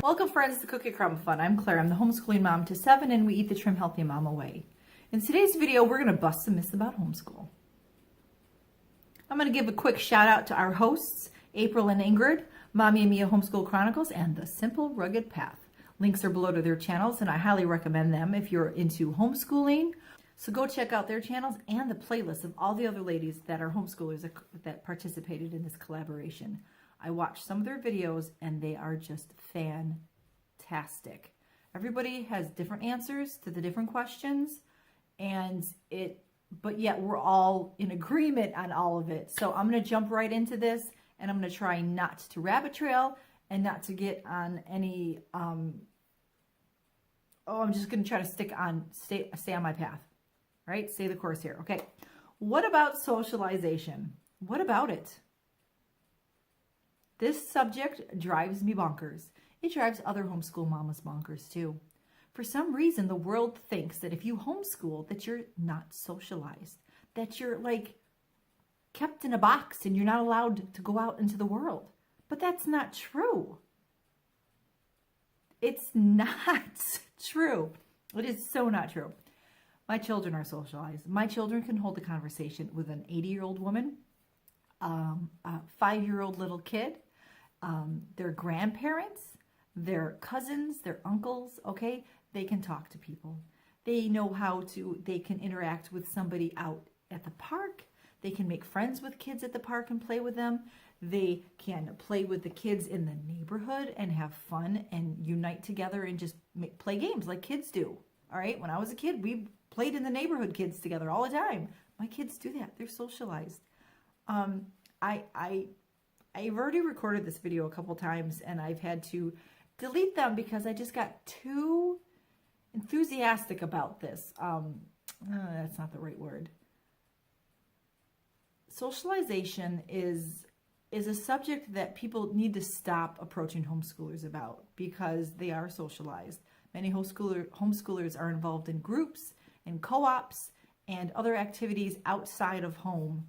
Welcome friends to Cookie Crumb Fun. I'm Claire. I'm the homeschooling mom to 7 and we eat the Trim Healthy Mama way. In today's video, we're going to bust some myths about homeschool. I'm going to give a quick shout out to our hosts, April and Ingrid, Mommy and Mia Homeschool Chronicles, and The Simple Rugged Path. Links are below to their channels and I highly recommend them if you're into homeschooling. So go check out their channels and the playlist of all the other ladies that are homeschoolers that participated in this collaboration. I watched some of their videos and they are just fantastic. Everybody has different answers to the different questions but yet we're all in agreement on all of it. So I'm going to jump right into this and I'm going to try not to rabbit trail and not to get on any, I'm just going to try to stay on my path, right? Stay the course here. Okay. What about socialization? What about it? This subject drives me bonkers. It drives other homeschool mamas bonkers too. For some reason, the world thinks that if you homeschool, that you're not socialized, that you're like kept in a box and you're not allowed to go out into the world. But that's not true. It's not true. It is so not true. My children are socialized. My children can hold a conversation with an 80-year-old woman, a 5-year-old little kid, their grandparents, their cousins, their uncles, okay? They can talk to people. They know they can interact with somebody out at the park. They can make friends with kids at the park and play with them. They can play with the kids in the neighborhood and have fun and unite together and just play games like kids do. All right. When I was a kid, we played in the neighborhood kids together all the time. My kids do that. They're socialized. I've already recorded this video a couple times and I've had to delete them because I just got too enthusiastic about this. That's not the right word. Socialization is a subject that people need to stop approaching homeschoolers about because they are socialized. Many homeschoolers are involved in groups and co-ops and other activities outside of home.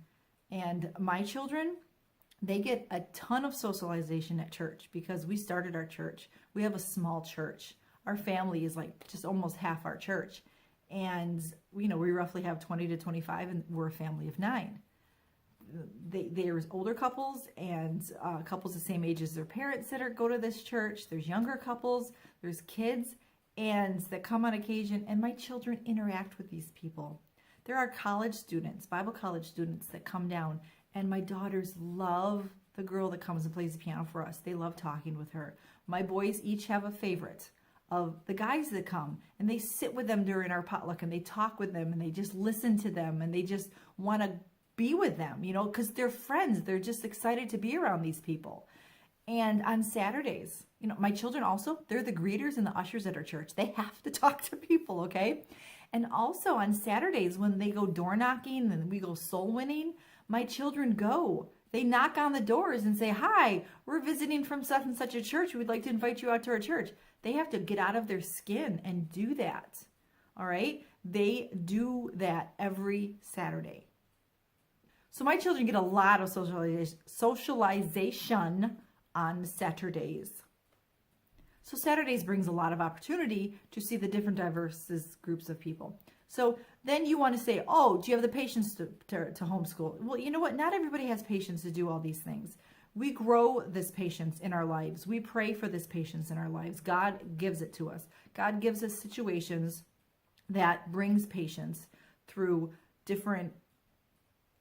And my children, they get a ton of socialization at church because we started our church. We have a small church. Our family is like just almost half our church. And, we roughly have 20 to 25 and we're a family of 9. There's older couples and couples the same age as their parents that go to this church. There's younger couples, there's kids and that come on occasion, and my children interact with these people. There are college students, Bible college students that come down, and my daughters love the girl that comes and plays the piano for us. They love talking with her. My boys each have a favorite of the guys that come, and they sit with them during our potluck and they talk with them and they just listen to them and they just want to be with them, because they're friends. They're just excited to be around these people. And on Saturdays, my children also, they're the greeters and the ushers at our church. They have to talk to people, okay? And also on Saturdays when they go door knocking and we go soul winning, my children go. They knock on the doors and say, "Hi, we're visiting from such and such a church. We'd like to invite you out to our church." They have to get out of their skin and do that, all right? They do that every Saturday. So my children get a lot of socialization on Saturdays. So Saturdays brings a lot of opportunity to see the different diverse groups of people. So then you want to say, oh, do you have the patience to homeschool? Well, you know what? Not everybody has patience to do all these things. We grow this patience in our lives. We pray for this patience in our lives. God gives it to us. God gives us situations that brings patience through different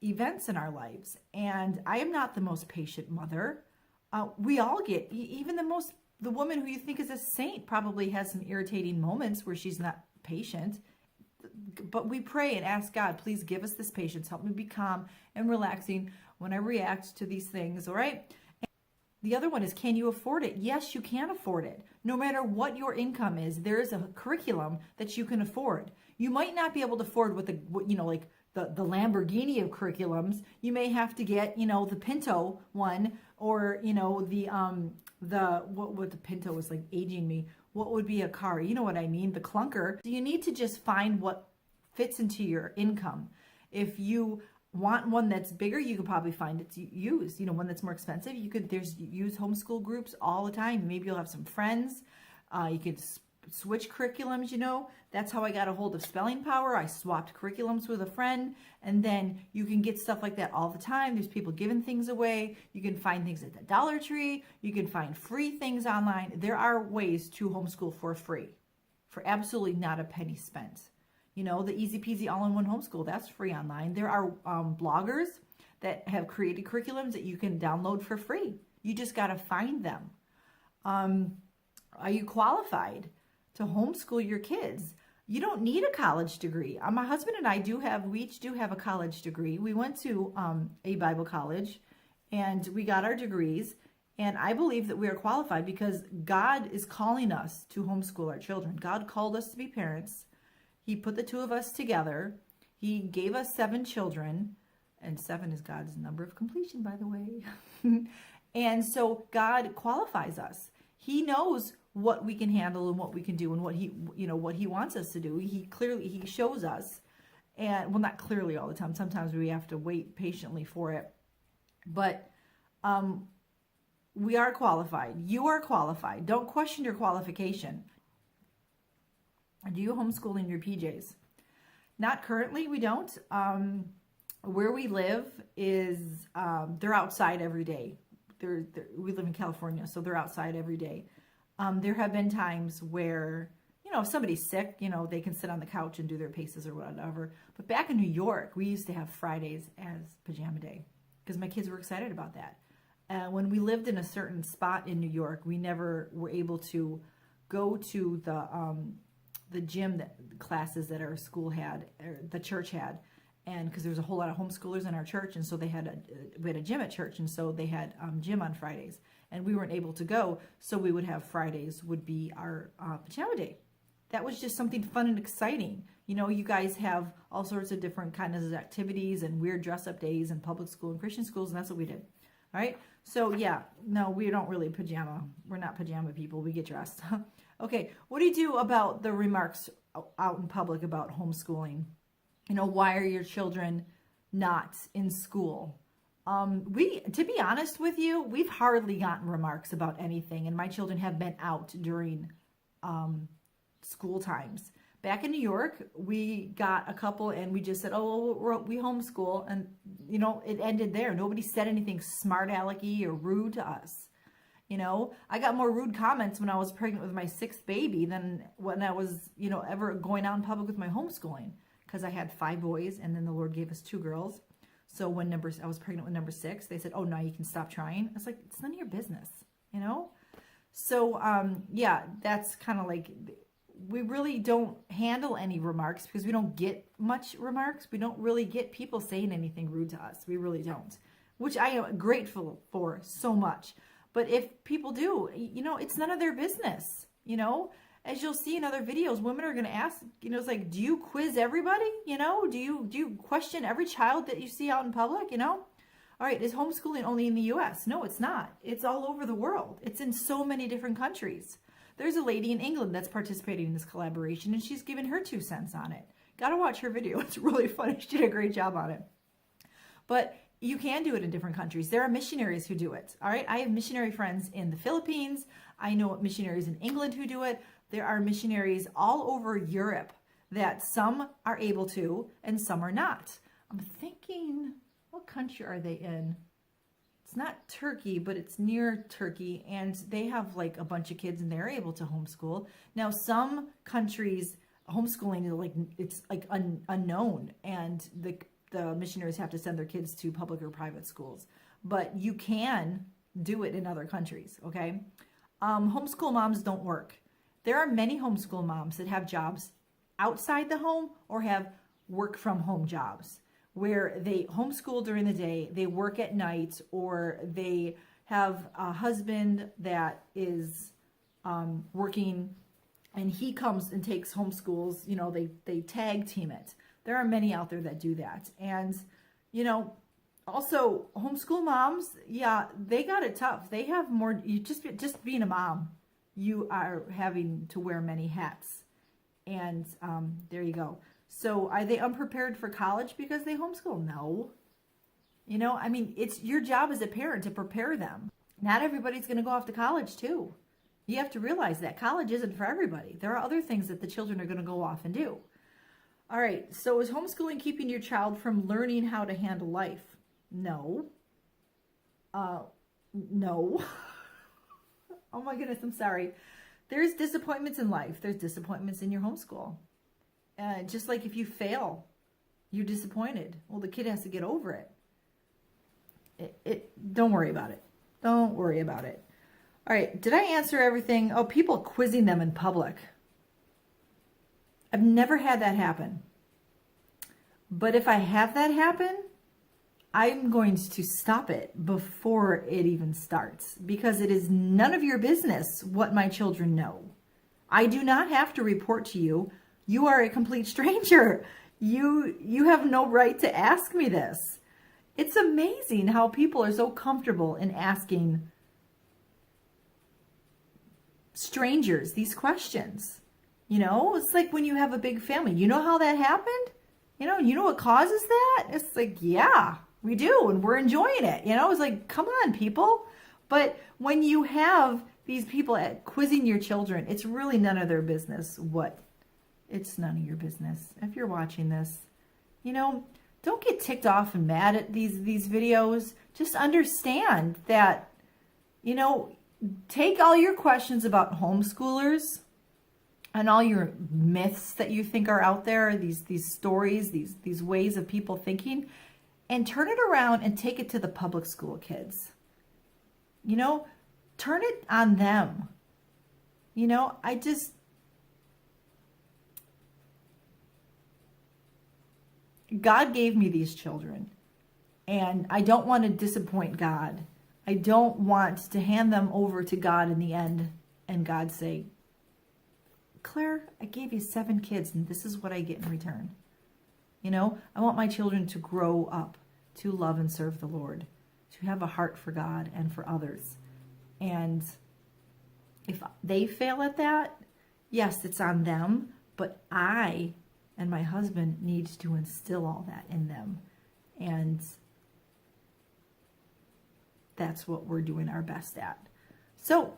events in our lives. And I am not the most patient mother. We all get, even the woman who you think is a saint probably has some irritating moments where she's not patient. But we pray and ask God, please give us this patience. Help me be calm and relaxing when I react to these things, all right? And the other one is, can you afford it? Yes, you can afford it. No matter what your income is, there is a curriculum that you can afford. You might not be able to afford the Lamborghini of curriculums. You may have to get, the Pinto one, or, what the Pinto was like aging me. What would be a car? You know what I mean? The clunker. So you need to just find what fits into your income. If you want one that's bigger, you could probably find it's used. You know, one that's more expensive, there's used homeschool groups all the time. Maybe you'll have some friends. You could switch curriculums, you know. That's how I got a hold of Spelling Power. I swapped curriculums with a friend, and then you can get stuff like that all the time. There's people giving things away. You can find things at the Dollar Tree. You can find free things online. There are ways to homeschool for free, for absolutely not a penny spent. You know, the easy peasy all-in-one homeschool, that's free online. There are bloggers that have created curriculums that you can download for free. You just got to find them. Are you qualified to homeschool your kids? You don't need a college degree. My husband and I we each do have a college degree. We went to a Bible college and we got our degrees. And I believe that we are qualified because God is calling us to homeschool our children. God called us to be parents. He put the two of us together. He gave us 7 children, and 7 is God's number of completion, by the way. And so God qualifies us. He knows what we can handle and what we can do and what he wants us to do. He shows us, and well, not clearly all the time. Sometimes we have to wait patiently for it, but we are qualified. You are qualified. Don't question your qualification. Do you homeschool in your PJs? Not currently, we don't. Where we live is, they're outside every day. We live in California, so they're outside every day. There have been times where, you know, if somebody's sick, you know, they can sit on the couch and do their paces or whatever. But back in New York, we used to have Fridays as pajama day because my kids were excited about that. When we lived in a certain spot in New York, we never were able to go to the gym classes that our school had, or the church had, and because there was a whole lot of homeschoolers in our church, and so we had a gym at church, and so they had gym on Fridays, and we weren't able to go, so we would have Fridays would be our pajama day. That was just something fun and exciting. You know, you guys have all sorts of different kinds of activities and weird dress-up days in public school and Christian schools, and that's what we did. All right, so yeah, no, we don't really pajama. We're not pajama people. We get dressed. Okay, what do you do about the remarks out in public about homeschooling? You know, why are your children not in school? To be honest with you, we've hardly gotten remarks about anything, and my children have been out during school times. Back in New York, we got a couple and we just said, oh, we homeschool. And, you know, it ended there. Nobody said anything smart alecky or rude to us. You know, I got more rude comments when I was pregnant with my 6th baby than when I was, you know, ever going out in public with my homeschooling, because I had 5 boys and then the Lord gave us 2 girls. So when I was pregnant with number 6, they said, oh, now you can stop trying. I was like, it's none of your business, you know? So, yeah, that's kind of like, we really don't handle any remarks because we don't get much remarks. We don't really get people saying anything rude to us. We really don't, which I am grateful for so much. But if people do, you know, it's none of their business, you know? As you'll see in other videos, women are going to ask, you know, it's like, do you quiz everybody? You know, do you question every child that you see out in public, you know? All right, is homeschooling only in the U.S.? No, it's not. It's all over the world. It's in so many different countries. There's a lady in England that's participating in this collaboration, and she's given her 2 cents on it. Got to watch her video. It's really funny. She did a great job on it. But you can do it in different countries. There are missionaries who do it. All right, I have missionary friends in the Philippines. I know missionaries in England who do it. There are missionaries all over Europe that some are able to and some are not. I'm thinking, what country are they in? It's not Turkey, but it's near Turkey, and they have like a bunch of kids and they're able to homeschool. Now, some countries, homeschooling is like unknown, and the missionaries have to send their kids to public or private schools. But you can do it in other countries, okay? Homeschool moms don't work. There are many homeschool moms that have jobs outside the home or have work from home jobs where they homeschool during the day, they work at night, or they have a husband that is working and he comes and takes homeschools, you know, they tag team it. There are many out there that do that. And, you know, also homeschool moms, yeah, they got it tough. They have more, you just being a mom, you are having to wear many hats. And there you go. So are they unprepared for college because they homeschool? No. You know, I mean, it's your job as a parent to prepare them. Not everybody's going to go off to college too. You have to realize that college isn't for everybody. There are other things that the children are going to go off and do. All right, so is homeschooling keeping your child from learning how to handle life? No. No. Oh my goodness, I'm sorry. There's disappointments in life. There's disappointments in your homeschool. Just like if you fail, you're disappointed. Well, the kid has to get over it. Don't worry about it. Don't worry about it. All right, did I answer everything? Oh, people quizzing them in public. I've never had that happen. But if I have that happen, I'm going to stop it before it even starts, because it is none of your business what my children know. I do not have to report to you. You are a complete stranger. You have no right to ask me this. It's amazing how people are so comfortable in asking strangers these questions. You know, it's like when you have a big family. You know how that happened? You know what causes that? It's like, yeah, we do, and we're enjoying it. You know, it's like, come on, people. But when you have these people quizzing your children, it's really none of their business what. It's none of your business. If you're watching this, you know, don't get ticked off and mad at these videos. Just understand that, you know, take all your questions about homeschoolers and all your myths that you think are out there, these stories, these ways of people thinking, and turn it around and take it to the public school kids. You know, turn it on them. You know, God gave me these children, and I don't want to disappoint God. I don't want to hand them over to God in the end and God say, Claire, I gave you 7 kids and this is what I get in return. You know, I want my children to grow up to love and serve the Lord, to have a heart for God and for others. And if they fail at that, yes, it's on them, but I and my husband need to instill all that in them. And that's what we're doing our best at. So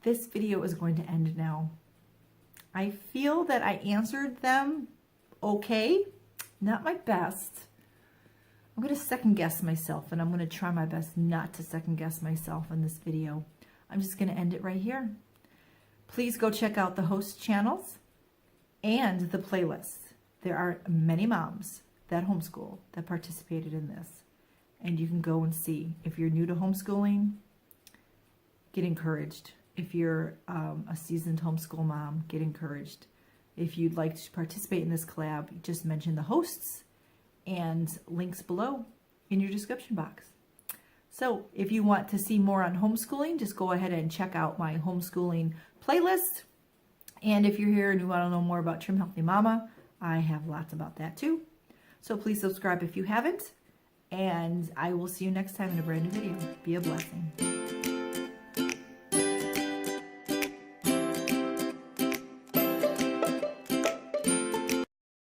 this video is going to end now. I feel that I answered them okay, not my best. I'm going to second guess myself, and I'm going to try my best not to second guess myself in this video. I'm just going to end it right here. Please go check out the host channels and the playlist. There are many moms that homeschool that participated in this. And you can go and see. If you're new to homeschooling, get encouraged. If you're a seasoned homeschool mom, get encouraged. If you'd like to participate in this collab, just mention the hosts and links below in your description box. So if you want to see more on homeschooling, just go ahead and check out my homeschooling playlist. And if you're here and you want to know more about Trim Healthy Mama, I have lots about that too. So please subscribe if you haven't. And I will see you next time in a brand new video. Be a blessing.